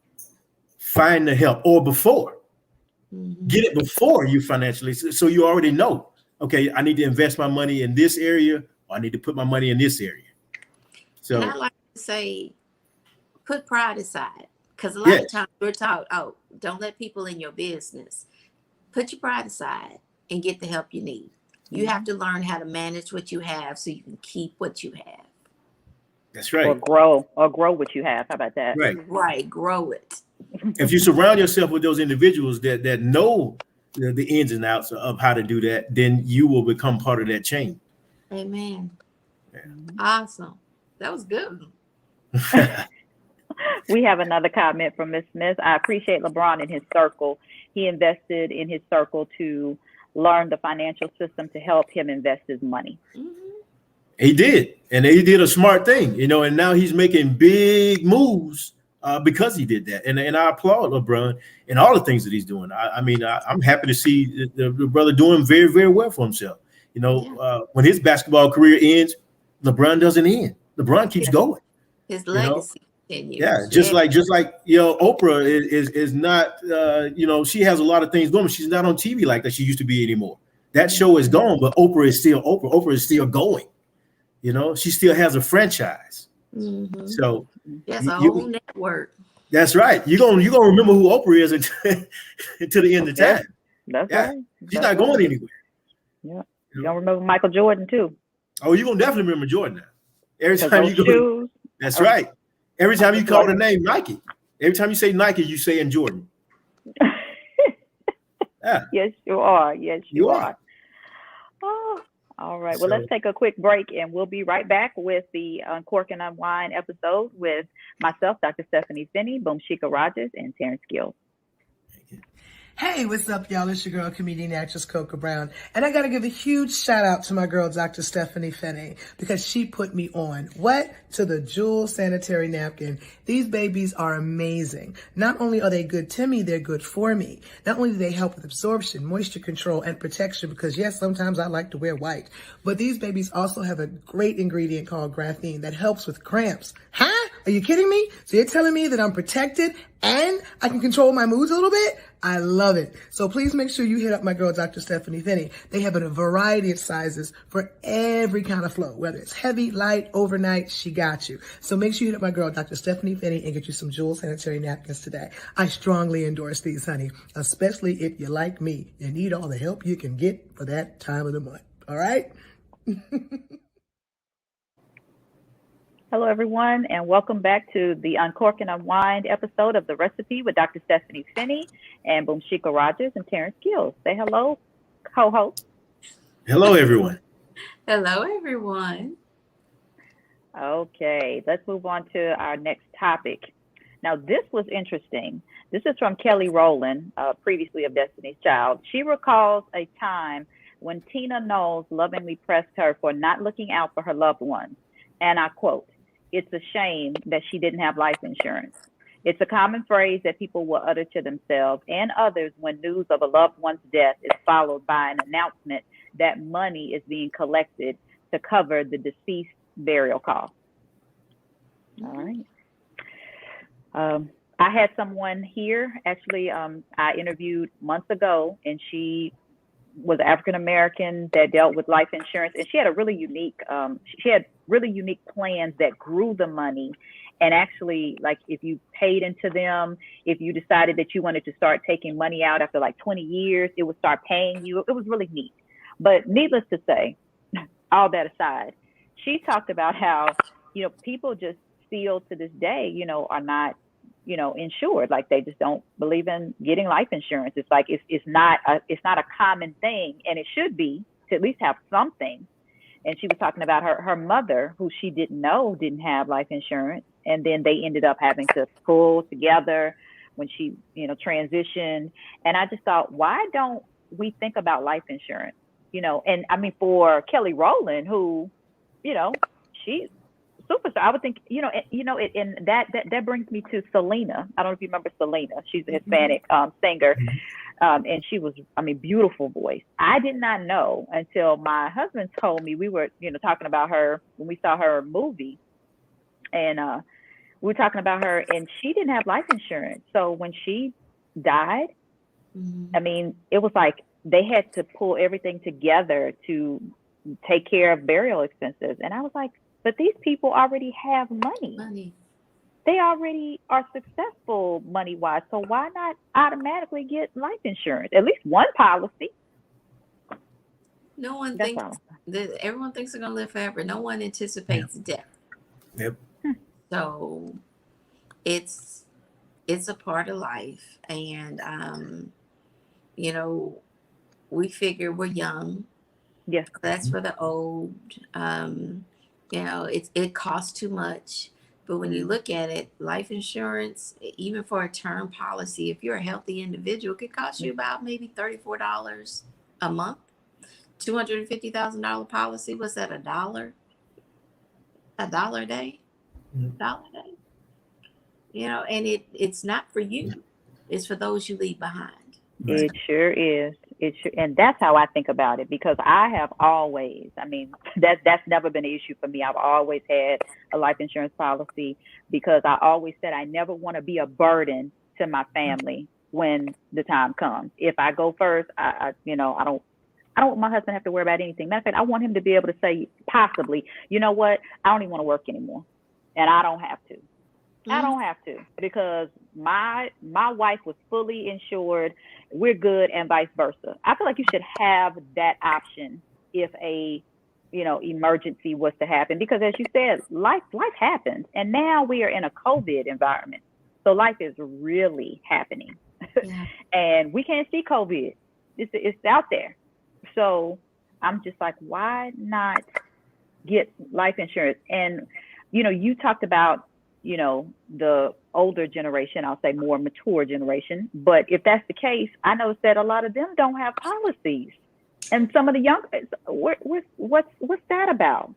find the help, or before. Get it before you financially, so you already know, okay, I need to invest my money in this area, or I need to put my money in this area. So and I like to say, put pride aside, because a lot of times we're taught, oh, don't let people in your business. Put your pride aside and get the help you need. You have to learn how to manage what you have so you can keep what you have. That's right. Or grow what you have. How about that? Right. Grow it. If you surround yourself with those individuals that know the ins and outs of how to do that, then you will become part of that chain. Amen. Yeah. Awesome. That was good. We have another comment from Ms. Smith. I appreciate LeBron and his circle. He invested in his circle to learn the financial system to help him invest his money. He did, and he did a smart thing, you know, and now he's making big moves because he did that. And I applaud LeBron and all the things that he's doing. I'm happy to see the brother doing very, very well for himself. You know, when his basketball career ends, LeBron doesn't end. LeBron keeps going. His legacy continues. Yeah, just like you know, Oprah is not you know, she has a lot of things going, but she's not on TV like that she used to be anymore. That show is gone, but Oprah is still Oprah. Oprah is still going. You know, she still has a franchise. Mm-hmm. So that's a whole network. That's right. You're gonna remember who Oprah is until the end of time. That's right. She's not going anywhere. Yeah. You're gonna remember Michael Jordan too. Oh, you're gonna definitely remember Jordan now. Every time you go. That's right. Every time you call the name Nike. Every time you say Nike, you say in Jordan. Yeah. Yes, you are. Yes, you are. Oh. All right. Well, let's take a quick break, and we'll be right back with the Uncork and Unwind episode with myself, Dr. Stepheny Finnie, Boomshika Rogers, and Terrence Gill. Hey, what's up, y'all? It's your girl, comedian actress Coca Brown. And I got to give a huge shout out to my girl, Dr. Stepheny Finnie, because she put me on. What? To the Jewel Sanitary napkin. These babies are amazing. Not only are they good to me, they're good for me. Not only do they help with absorption, moisture control, and protection, because yes, sometimes I like to wear white, but these babies also have a great ingredient called graphene that helps with cramps. Huh? Are you kidding me? So you're telling me that I'm protected and I can control my moods a little bit? I love it. So please make sure you hit up my girl, Dr. Stepheny Finnie. They have a variety of sizes for every kind of flow, whether it's heavy, light, overnight, she got you. So make sure you hit up my girl, Dr. Stepheny Finnie, and get you some Jewel Sanitary napkins today. I strongly endorse these, honey, especially if you're like me and need all the help you can get for that time of the month. All right? Hello, everyone, and welcome back to the Uncork and Unwind episode of The Recipe with Dr. Stepheny Finnie and Boomshika Rogers and Terrence Gill. Say hello, co-host. Hello, everyone. Hello, everyone. Okay, let's move on to our next topic. Now, this was interesting. This is from Kelly Rowland, previously of Destiny's Child. She recalls a time when Tina Knowles lovingly pressed her for not looking out for her loved ones. And I quote, "It's a shame that she didn't have life insurance." It's a common phrase that people will utter to themselves and others when news of a loved one's death is followed by an announcement that money is being collected to cover the deceased burial costs. All right. I had someone here, actually, I interviewed months ago, and she was African-American that dealt with life insurance, and she had a really unique, plans that grew the money. And actually, like, if you paid into them, if you decided that you wanted to start taking money out after like 20 years, it would start paying you. It was really neat. But needless to say, all that aside, she talked about how, you know, people just still to this day, you know, are not, you know, insured. Like, they just don't believe in getting life insurance. It's like, it's not a common thing, and it should be, to at least have something. And she was talking about her mother, who she didn't know didn't have life insurance. And then they ended up having to pull together when she, you know, transitioned. And I just thought, why don't we think about life insurance? You know, and I mean, for Kelly Rowland, who, you know, she's superstar. I would think, and that brings me to Selena. I don't know if you remember Selena. She's a Hispanic singer. And she was, beautiful voice. I did not know until my husband told me. We were, talking about her when we saw her movie, and we were talking about her, and she didn't have life insurance. So when she died, it was like they had to pull everything together to take care of burial expenses. And I was like, but these people already have money. They already are successful money-wise. So why not automatically get life insurance? At least one policy. No one thinks that everyone thinks they're going to live forever. No one anticipates death. Yep. So it's a part of life. And, we figure we're young. Yes. That's for the old. It costs too much. But when you look at it, life insurance, even for a term policy, if you're a healthy individual, it could cost you about maybe $34 a month. $250,000 policy, what's that, $1? $1 a day, $1 a day. You know, and it's not for you. It's for those you leave behind. Right. It sure is. And that's how I think about it, because I have always, I mean, that's never been an issue for me. I've always had a life insurance policy because I always said I never want to be a burden to my family when the time comes. If I go first, I don't want my husband to have to worry about anything. Matter of fact, I want him to be able to say possibly, you know what, I don't even want to work anymore. And I don't have to. I don't have to, because my wife was fully insured. We're good, and vice versa. I feel like you should have that option if a emergency was to happen, because as you said, life happens, and now we are in a COVID environment, so life is really happening. Yeah. And we can't see COVID. It's out there. So I'm just like, why not get life insurance? And you talked about the older generation, I'll say more mature generation. But if that's the case, I know that a lot of them don't have policies. And some of the young, what's that about?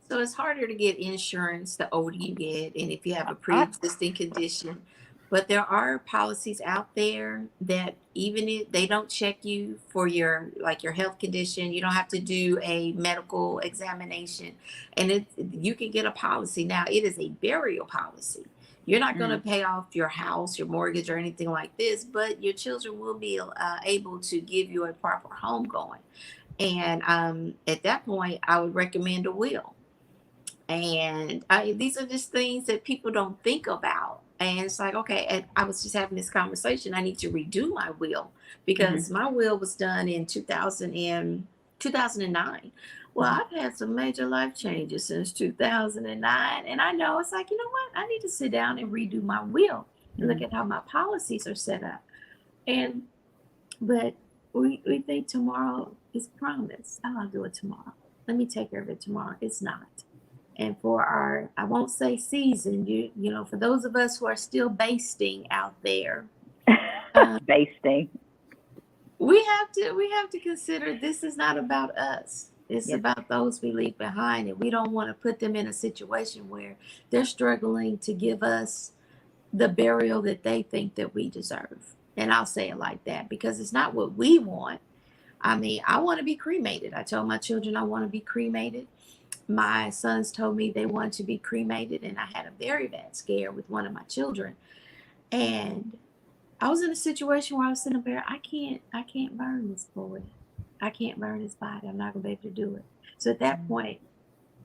So it's harder to get insurance the older you get, and if you have a pre-existing condition. But there are policies out there that even if they don't check you for your health condition, you don't have to do a medical examination, and you can get a policy. Now, it is a burial policy. You're not going to pay off your house, your mortgage, or anything like this, but your children will be able to give you a proper home going. And at that point, I would recommend a will. And these are just things that people don't think about. And it's like, okay, and I was just having this conversation. I need to redo my will because my will was done in 2009. Well, I've had some major life changes since 2009. And I know it's like, you know what? I need to sit down and redo my will and look at how my policies are set up. But we think tomorrow is promised. I'll do it tomorrow. Let me take care of it tomorrow. It's not. And for our, I won't say season, for those of us who are still basting out there, basting, we have to consider this is not about us. It's about those we leave behind, and we don't want to put them in a situation where they're struggling to give us the burial that they think that we deserve. And I'll say it like that because it's not what we want. I mean, I want to be cremated. I told my children I want to be cremated. My sons told me they wanted to be cremated, and I had a very bad scare with one of my children. And I was in a situation where I was sitting up there, I can't burn this boy. I can't burn his body. I'm not gonna be able to do it. So at that point,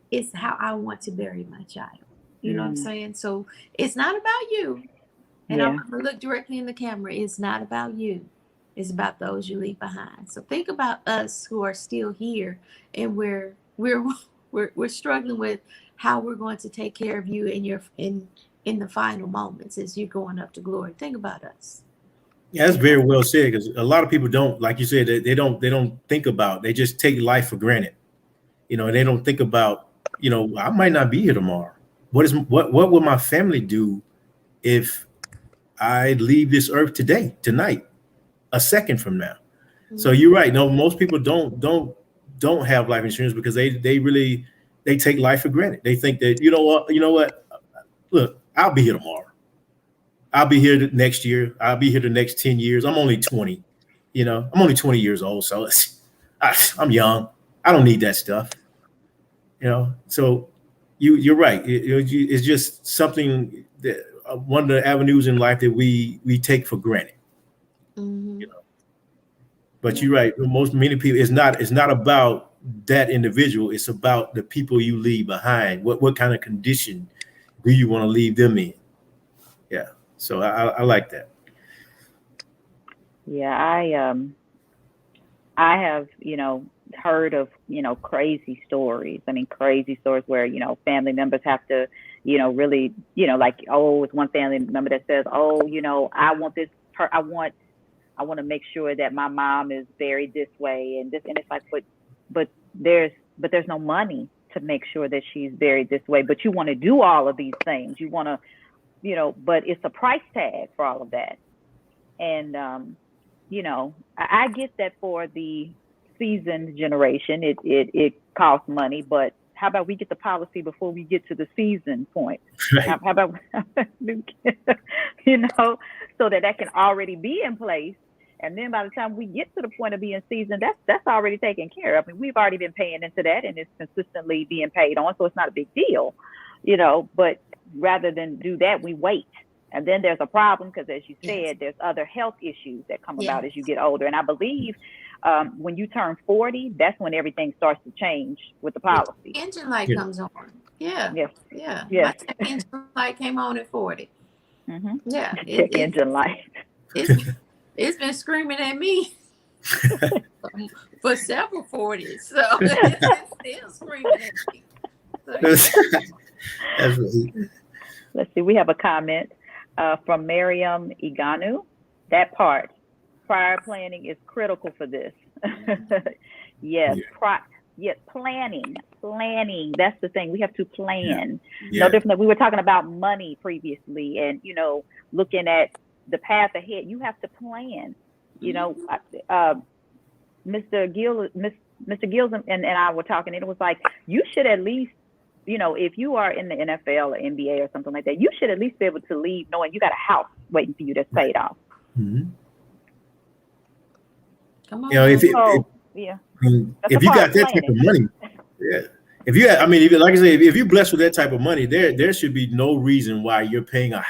it's how I want to bury my child. You know what I'm saying? So it's not about you. And I'm gonna look directly in the camera. It's not about you. It's about those you leave behind. So think about us who are still here, and we're struggling with how we're going to take care of you in the final moments as you're going up to glory. Think about us. Yeah, that's very well said, because a lot of people don't, like you said, they don't think about, they just take life for granted. They don't think about, I might not be here tomorrow. What will my family do if I leave this earth tonight, a second from now? So you're right. No, most people don't have life insurance because they take life for granted. They think that, you know what, look, I'll be here tomorrow. I'll be here next year. I'll be here the next 10 years. I'm only 20, I'm only 20 years old. So I'm young. I don't need that stuff. So you're right. It's just something that one of the avenues in life that we take for granted. But you're right. Many people, it's not about that individual. It's about the people you leave behind. What kind of condition do you want to leave them in? Yeah. So I like that. Yeah, I have, heard of, crazy stories. I mean, crazy stories where, family members have to, really, like, it's one family member that says, I want this, I want to make sure that my mom is buried this way and this, and it's like, but there's no money to make sure that she's buried this way. But you want to do all of these things. You want to, but it's a price tag for all of that. And, I get that for the seasoned generation, it costs money, but how about we get the policy before we get to the season point? Right. How about, so that can already be in place. And then by the time we get to the point of being seasoned, that's already taken care of. I mean, we've already been paying into that, and it's consistently being paid on, so it's not a big deal, but rather than do that, we wait. And then there's a problem because, as you said, there's other health issues that come about as you get older. And I believe when you turn 40, that's when everything starts to change with the policy. Engine light comes on. Yeah. Yes. Yeah. Yes. My check engine light came on at 40. Mm-hmm. Yeah. Check engine light. It's been screaming at me for several 40s. So it's still screaming at me. So, Let's see. We have a comment from Miriam Iganu. That part, prior planning is critical for this. Yes. Planning. That's the thing. We have to plan. Yeah. No different. We were talking about money previously, and looking at the path ahead. You have to plan. Mr. Gills and I were talking, and it was like, you should at least, if you are in the NFL or NBA or something like that, you should at least be able to leave knowing you got a house waiting for you that's paid off. Mm-hmm. Come on. If you got that type of money, like I said, if you're blessed with that type of money, there should be no reason why you're paying a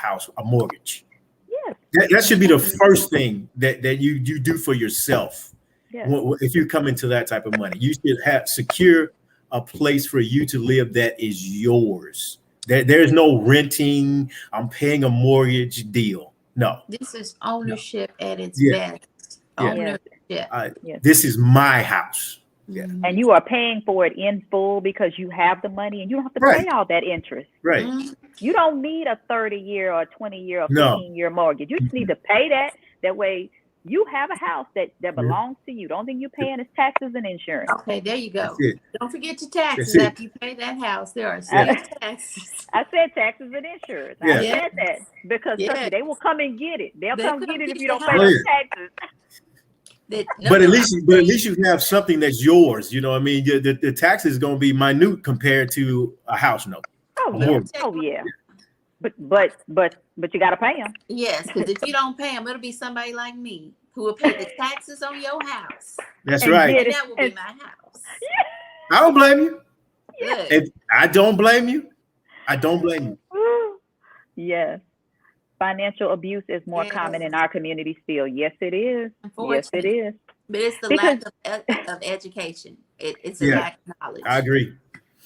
mortgage. Yes. That should be the first thing that you do for yourself. Yes. If you come into that type of money, you should secure a place for you to live that is yours. There's no renting. I'm paying a mortgage deal. No. This is ownership at its best. Yeah. Ownership. This is my house. Yeah. And you are paying for it in full because you have the money, and you don't have to pay all that interest. Right. Mm-hmm. You don't need a 30-year or 20-year or 15-year mortgage. You just need to pay that. That way you have a house that belongs to you. The only thing you're paying is taxes and insurance. Okay, there you go. Don't forget your taxes That's after you pay that house. There are taxes. I said taxes and insurance. Yeah. I said that because trust me, they will come and get it. They'll come get it if you don't pay the those taxes. But at least you have something that's yours. You know what I mean? The tax is going to be minute compared to a house note. Oh yeah. But you got to pay them. Yes, because if you don't pay them, it'll be somebody like me who will pay the taxes on your house. That's right. And that will be my house. I don't blame you. Yeah. I don't blame you. Yes. Financial abuse is more common in our community still. Yes, it is. Yes, it is. But it's the lack of education. It's a lack of knowledge.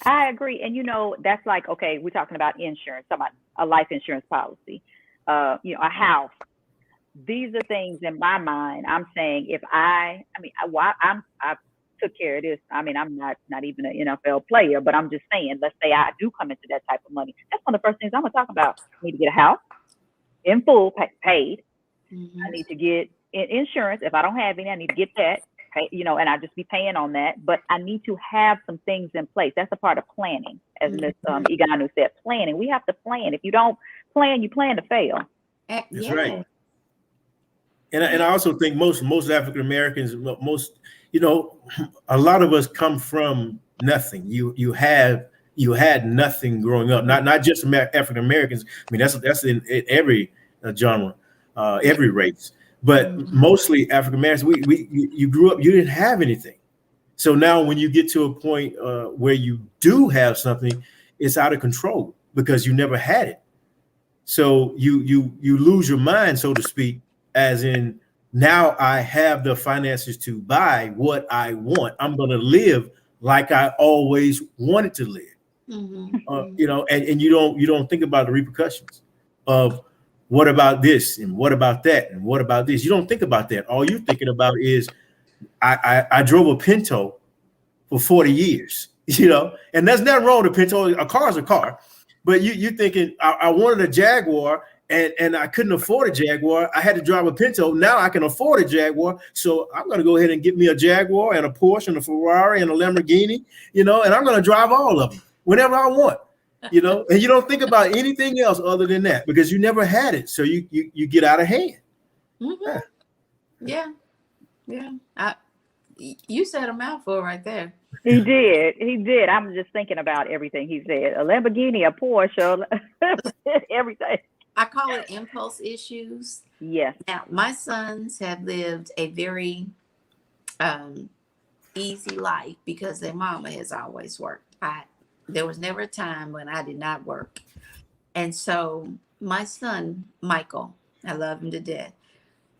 I agree. And that's like, okay, we're talking about insurance, talking about a life insurance policy, a house. These are things in my mind. I'm saying if I took care of this. I mean, I'm not even an NFL player, but I'm just saying, let's say I do come into that type of money. That's one of the first things I'm going to talk about. I need to get a house in full, paid. Mm-hmm. I need to get insurance. If I don't have any, I need to get that, and I just be paying on that. But I need to have some things in place. That's a part of planning, as Ms. Iganu said. Planning. We have to plan. If you don't plan, you plan to fail. That's right. And I also think most African Americans, a lot of us come from nothing. You had nothing growing up. Not just African Americans. I mean, that's in every genre, every race. But mostly African Americans, you grew up, you didn't have anything. So now when you get to a point where you do have something, it's out of control because you never had it. So you lose your mind, so to speak, as in now I have the finances to buy what I want. I'm going to live like I always wanted to live. Mm-hmm. And you don't think about the repercussions of what about this and what about that and what about this. You don't think about that. All you're thinking about is I drove a Pinto for 40 years, and there's nothing wrong with a Pinto. A car is a car, but you're thinking I wanted a Jaguar and I couldn't afford a Jaguar. I had to drive a Pinto. Now I can afford a Jaguar. So I'm going to go ahead and get me a Jaguar and a Porsche and a Ferrari and a Lamborghini, and I'm going to drive all of them whenever I want, and you don't think about anything else other than that because you never had it. So you get out of hand. Mm-hmm. Yeah. You said a mouthful right there. He did. I'm just thinking about everything he said. A Lamborghini, a Porsche, everything. I call it impulse issues. Yes. Now, my sons have lived a very easy life because their mama has always worked. There was never a time when I did not work. And so my son, Michael, I love him to death.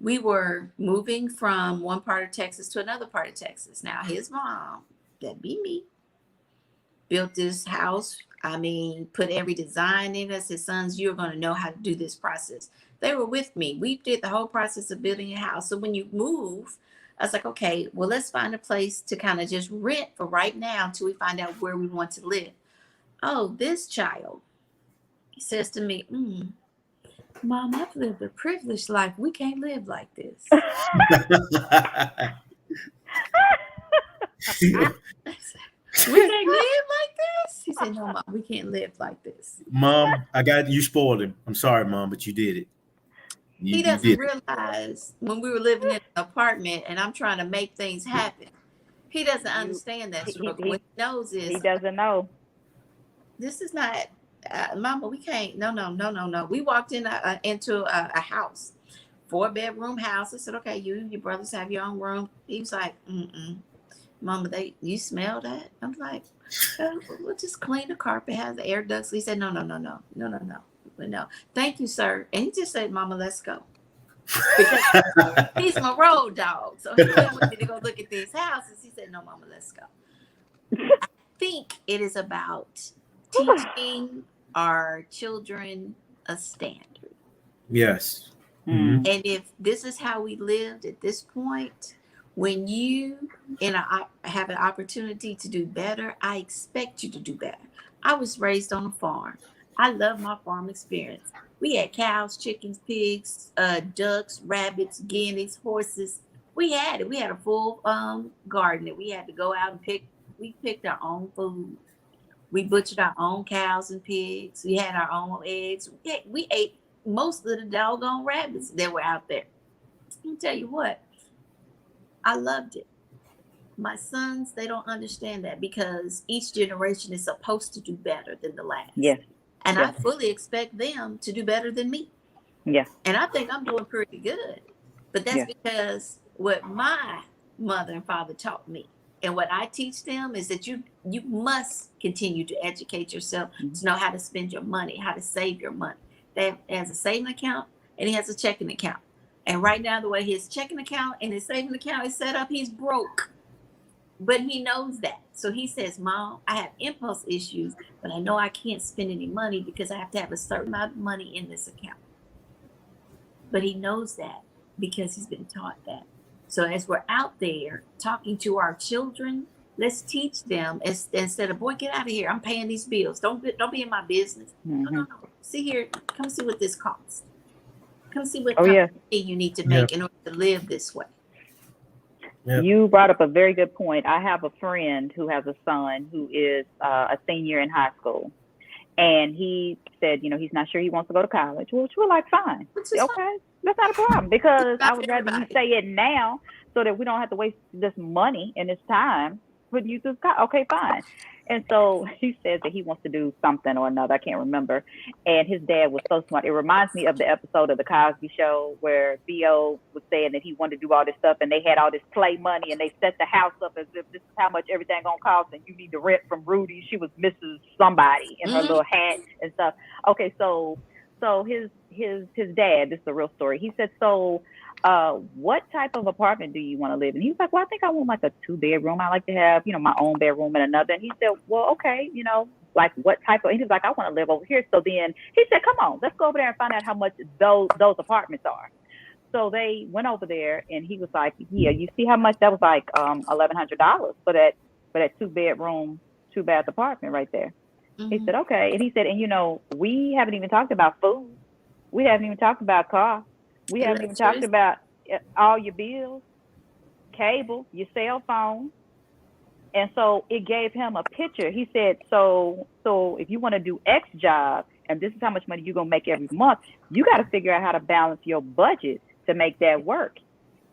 We were moving from one part of Texas to another part of Texas. Now, his mom, that'd be me, built this house. I mean, put every design in us. His sons, you're going to know how to do this process. They were with me. We did the whole process of building a house. So when you move, I was like, okay, well, let's find a place to kind of just rent for right now until we find out where we want to live. Oh, this child, he says to me, Mom, I've lived a privileged life. We can't live like this. We can't live like this? He said, no, Mom, we can't live like this. Mom, you spoiled him. I'm sorry, Mom, but you did it. He doesn't realize when we were living in an apartment and I'm trying to make things happen. He doesn't understand that struggle. What he knows is he doesn't know. This is not, Mama, we can't. No. We walked into a house, 4-bedroom house. I said, okay, you and your brothers have your own room. He was like, Mama, you smell that? I'm like, we'll just clean the carpet, have the air ducts. He said, no. Thank you, sir. And he just said, Mama, let's go. Because he's my road dog. So he went with me to go look at these houses. He said, no, Mama, let's go. I think it is about teaching our children a standard. Yes. Mm-hmm. And if this is how we lived at this point, when you have an opportunity to do better, I expect you to do better. I was raised on a farm. I love my farm experience. We had cows, chickens, pigs, ducks, rabbits, guineas, horses. We had it. We had a full garden that we had to go out and pick. We picked our own food. We butchered our own cows and pigs. We had our own eggs. We ate most of the doggone rabbits that were out there. I'll tell you what, I loved it. My sons, they don't understand that because each generation is supposed to do better than the last. Yeah. And I fully expect them to do better than me. Yeah. And I think I'm doing pretty good. But that's because what my mother and father taught me and what I teach them is that you must continue to educate yourself to know how to spend your money, how to save your money. He has a saving account and he has a checking account. And right now, the way his checking account and his saving account is set up, he's broke. But he knows that. So he says, Mom, I have impulse issues, but I know I can't spend any money because I have to have a certain amount of money in this account. But he knows that because he's been taught that. So as we're out there talking to our children, let's teach them instead of, boy, get out of here. I'm paying these bills. Don't be in my business. Mm-hmm. No. See here. Come see what this costs. Come see what you need to make in order to live this way. Yep. You brought up a very good point. I have a friend who has a son who is a senior in high school. And he said, he's not sure he wants to go to college. Which we're like, fine. Okay, that's not a problem. Because I would rather you say it now so that we don't have to waste this money and this time putting you through college. Okay, fine. And so he says that he wants to do something or another. I can't remember. And his dad was so smart. It reminds me of the episode of The Cosby Show where Theo was saying that he wanted to do all this stuff and they had all this play money and they set the house up as if this is how much everything gonna cost and you need to rent from Rudy. She was Mrs. Somebody in her little hat and stuff. Okay, so his dad, this is a real story. He said, so what type of apartment do you want to live in? He was like, well, I think I want like a 2-bedroom. I like to have, my own bedroom and another. And he said, well, okay, like what type of, he was like, I want to live over here. So then he said, come on, let's go over there and find out how much those apartments are. So they went over there and he was like, yeah, you see how much that was like $1,100 for that 2-bedroom, 2-bath apartment right there. Mm-hmm. He said, okay. And he said, and we haven't even talked about food. We haven't even talked about car. We haven't even talked about all your bills, cable, your cell phone. And so it gave him a picture. He said, so if you want to do X job and this is how much money you're going to make every month, you got to figure out how to balance your budget to make that work.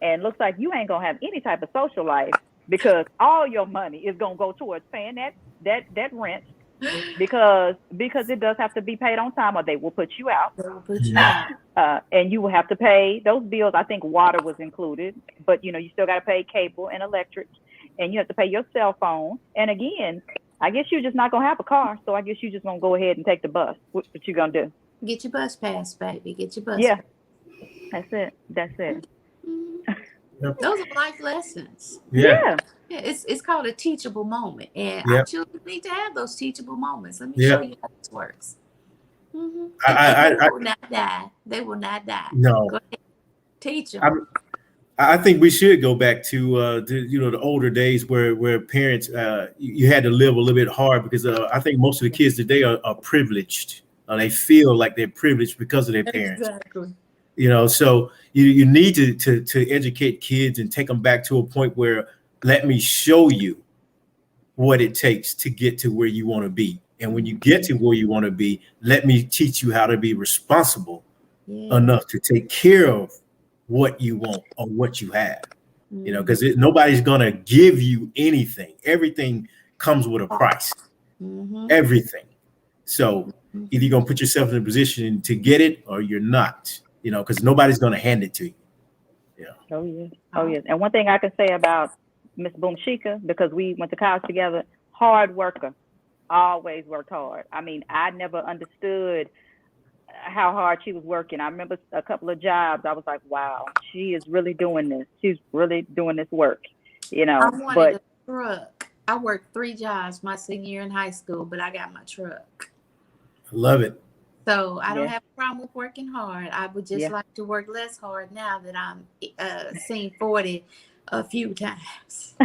And it looks like you ain't going to have any type of social life because all your money is gonna go towards paying that rent because it does have to be paid on time or they will put you out. They will put you out. And you will have to pay those bills. I think water was included, but you still got to pay cable and electric, and you have to pay your cell phone. And again, I guess you're just not gonna have a car, so I guess you're just gonna go ahead and take the bus. What you gonna do? Get your bus pass, baby. Get your bus. Yeah, pass. that's it. Those are life lessons. Yeah. It's called a teachable moment, and Yep. our children need to have those teachable moments. Let me show you how this works. They will not die. They will not die. No. Go ahead. Teach them. I think we should go back to the older days where parents you had to live a little bit hard because I think most of the kids today are privileged. They feel like they're privileged because of their parents. Exactly. So you need to educate kids and take them back to a point where let me show you what it takes to get to where you want to be. And when you get to where you want to be, let me teach you how to be responsible enough to take care of what you want or what you have, because nobody's going to give you anything. Everything comes with a price, everything. So either you're going to put yourself in a position to get it or you're not, because nobody's going to hand it to you. Oh, yes. And one thing I can say about Miss Boomshika, because we went to college together, hard worker, always worked hard. I mean, I never understood how hard she was working. I remember a couple of jobs. I was like, wow, she is really doing this. She's really doing this work, I wanted a truck. I worked 3 jobs my senior year in high school, but I got my truck. I love it. So I don't have a problem with working hard. I would just like to work less hard now that I'm seen 40 a few times.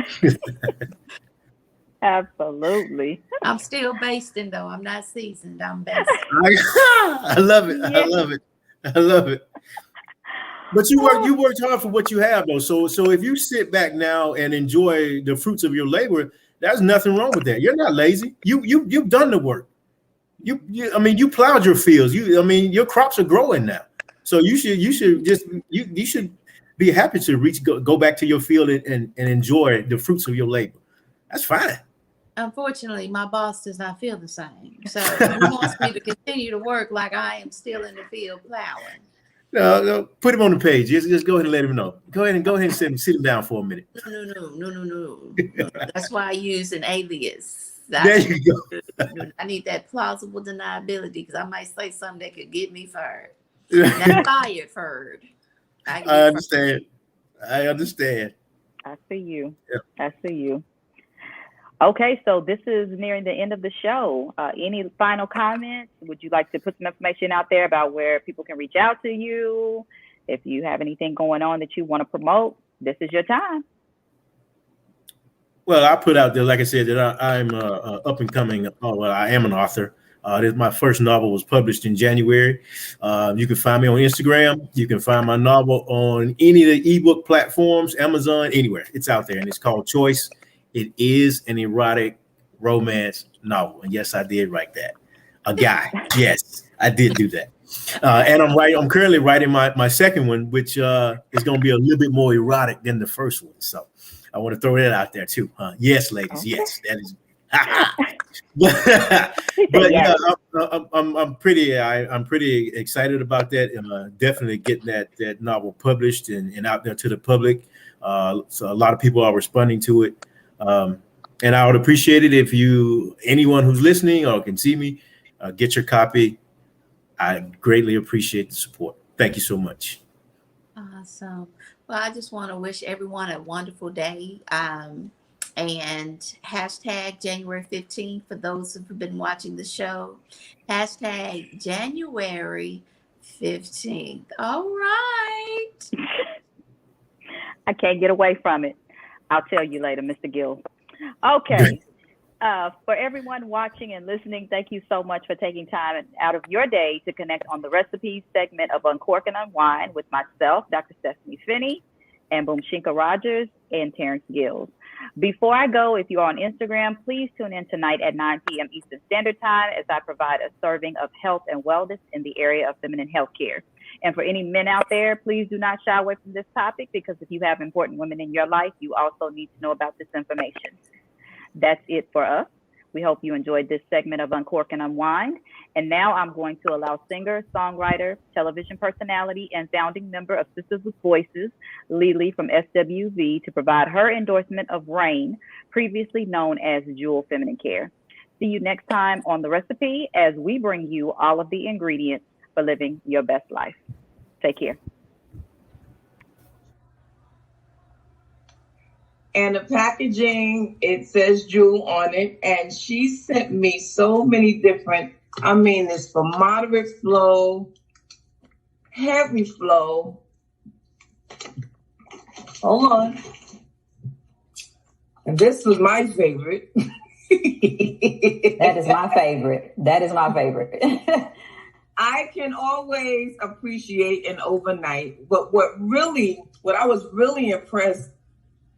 Absolutely. I'm still basting though. I'm not seasoned. I'm basting. I love it. I love it. I love it. But you worked hard for what you have though. So if you sit back now and enjoy the fruits of your labor, there's nothing wrong with that. You're not lazy. You've done the work. You plowed your fields. Your crops are growing now. So you should be happy to go back to your field and enjoy the fruits of your labor. That's fine. Unfortunately, my boss does not feel the same. So he wants me to continue to work like I am still in the field plowing. No, put him on the page. Just go ahead and let him know. Go ahead and sit him down for a minute. No. That's why I use an alias. There you go. I need that plausible deniability because I might say something that could get me fired. Not fired, fired. I understand. I understand. I see you. Yep. I see you. Okay, so this is nearing the end of the show. Any final comments? Would you like to put some information out there about where people can reach out to you? If you have anything going on that you want to promote, this is your time. Well, I put out there, like I said, that I'm up and coming. I am an author. My first novel was published in January. You can find me on Instagram. You can find my novel on any of the ebook platforms, Amazon, anywhere. It's out there, and it's called Choice. It is an erotic romance novel. And yes, I did write that. A guy. Yes, I did do that. And I'm currently writing my second one, which is going to be a little bit more erotic than the first one. So I want to throw that out there too. Yes, ladies. Okay. Yes, that is. but yeah, I'm pretty excited about that, and definitely getting that novel published and out there to the public. So a lot of people are responding to it. And I would appreciate it if anyone who's listening or can see me, get your copy. I greatly appreciate the support. Thank you so much. Awesome. Well, I just want to wish everyone a wonderful day. And hashtag January 15th for those who've been watching the show. Hashtag January 15th. All right. I can't get away from it. I'll tell you later, Mr. Gill. Okay. For everyone watching and listening, thank you so much for taking time out of your day to connect on the recipes segment of Uncork and Unwind with myself, Dr. Stepheny Finnie, and Boomshika Rogers and Terrence Gills. Before I go, if you're on Instagram, please tune in tonight at 9 p.m. Eastern Standard Time as I provide a serving of health and wellness in the area of feminine health care. And for any men out there, please do not shy away from this topic, because if you have important women in your life, you also need to know about this information. That's it for us. We hope you enjoyed this segment of Uncork and Unwind. And now I'm going to allow singer, songwriter, television personality, and founding member of Sisters with Voices, Lily from SWV, to provide her endorsement of RAIN, previously known as Jewel Feminine Care. See you next time on The Recipe as we bring you all of the ingredients for living your best life. Take care. And the packaging, it says Jewel on it. And she sent me so many different, it's for moderate flow, heavy flow. Hold on. And this was my favorite. That is my favorite. That is my favorite. I can always appreciate an overnight, but what I was really impressed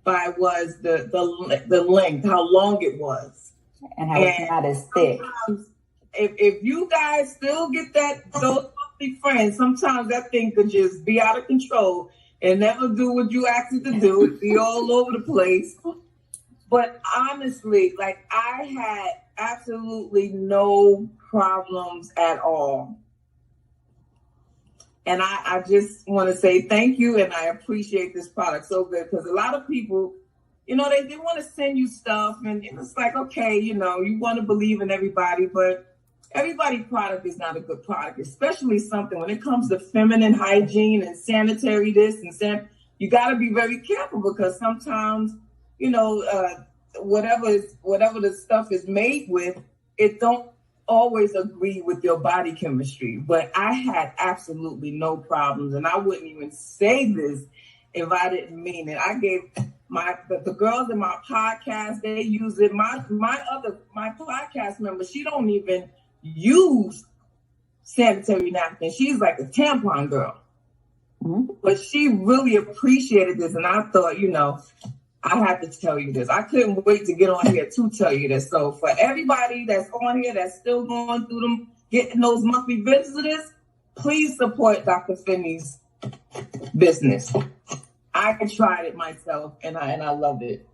by was the length, how long it was, and how it's not as thick. If you guys still get those monthly friends, sometimes that thing could just be out of control and never do what you asked it to do. It'd be all over the place. But honestly, I had absolutely no problems at all. And I just want to say thank you, and I appreciate this product so good, because a lot of people, they want to send you stuff, and it's like, okay, you want to believe in everybody, but everybody's product is not a good product, especially something when it comes to feminine hygiene and sanitary this and you got to be very careful, because sometimes, whatever the stuff is made with, it don't always agree with your body chemistry. But I had absolutely no problems, and I wouldn't even say this if I didn't mean it. I gave the girls in my podcast, they use it. My podcast member, she don't even use sanitary napkins. She's like a tampon girl. Mm-hmm. But she really appreciated this, and I thought, I have to tell you this. I couldn't wait to get on here to tell you this. So for everybody that's on here that's still going through them, getting those monthly visitors, please support Dr. Finnie's business. I tried it myself, and I loved it.